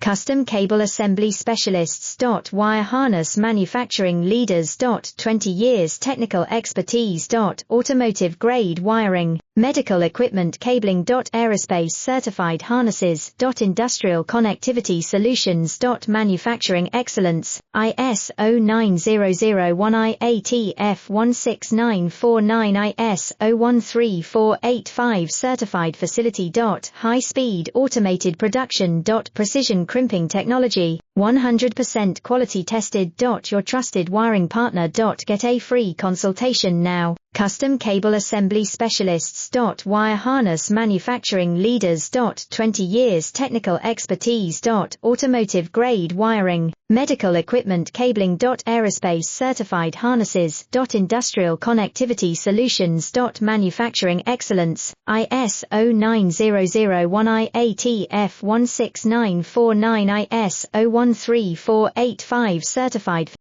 Custom Cable Assembly Specialists. Wire Harness Manufacturing Leaders. 20 years technical expertise. Automotive grade wiring, medical equipment cabling. Aerospace certified harnesses. Industrial connectivity solutions. Manufacturing excellence, ISO 9001 IAT F16949 ISO 13485 certified facility. High speed automated production. Precision crimping technology, 100% quality tested. Your trusted wiring partner. Get a free consultation now. Custom Cable Assembly Specialists. Wire Harness Manufacturing Leaders. 20 years technical expertise. Automotive grade wiring, medical equipment cabling. Aerospace certified harnesses. Industrial connectivity solutions. Manufacturing excellence, ISO 9001 IAT F16949 ISO 13485 certified